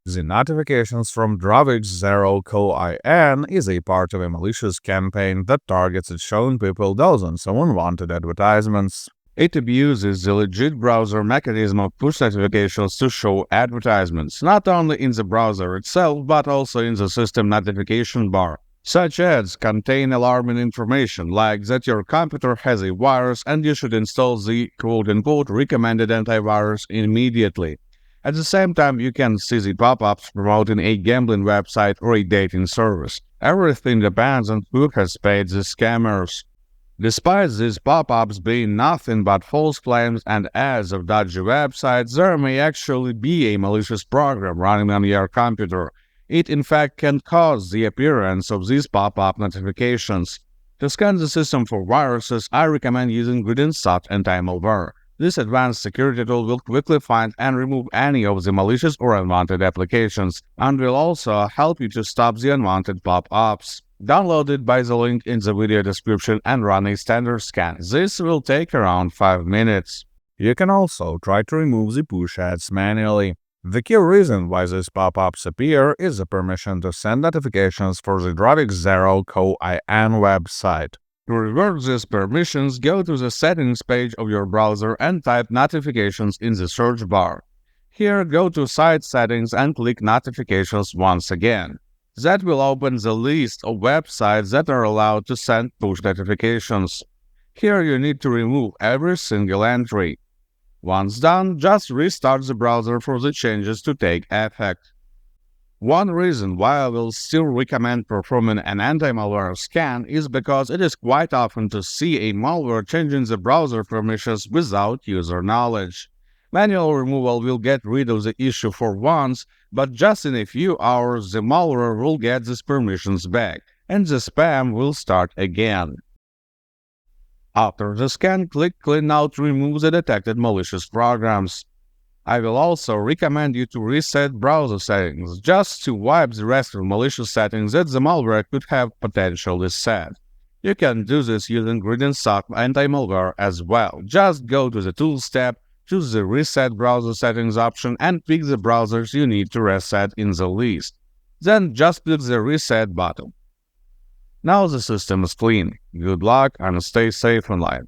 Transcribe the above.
The notifications from Dravix Zero Co-IN is a part of a malicious campaign that targets its shown people dozens of unwanted advertisements. It abuses the legit browser mechanism of push notifications to show advertisements, not only in the browser itself but also in the system notification bar. Such ads contain alarming information like that your computer has a virus and you should install the quote-unquote recommended antivirus immediately. At the same time, you can see the pop-ups promoting a gambling website or a dating service. Everything depends on who has paid the scammers. Despite these pop-ups being nothing but false claims and ads of dodgy websites, there may actually be a malicious program running on your computer. It in fact can cause the appearance of these pop-up notifications. To scan the system for viruses, I recommend using GridInSat Anti-Malware. This advanced security tool will quickly find and remove any of the malicious or unwanted applications, and will also help you to stop the unwanted pop-ups. Download it by the link in the video description and run a standard scan. This will take around 5 minutes. You can also try to remove the push ads manually. The key reason why these pop-ups appear is the permission to send notifications for the Dravix Zero Co-IN website. To revert these permissions, go to the settings page of your browser and type notifications in the search bar. Here, go to Site Settings and click Notifications once again. That will open the list of websites that are allowed to send push notifications. Here you need to remove every single entry. Once done, just restart the browser for the changes to take effect. One reason why I will still recommend performing an anti-malware scan is because it is quite often to see a malware changing the browser permissions without user knowledge. Manual removal will get rid of the issue for once, but just in a few hours the malware will get these permissions back, and the spam will start again. After the scan, click Clean Out to remove the detected malicious programs. I will also recommend you to reset browser settings, just to wipe the rest of malicious settings that the malware could have potentially set. You can do this using GridInSat Anti-Malware as well. Just go to the Tools tab, choose the Reset Browser Settings option and pick the browsers you need to reset in the list. Then just click the Reset button. Now the system is clean. Good luck and stay safe online.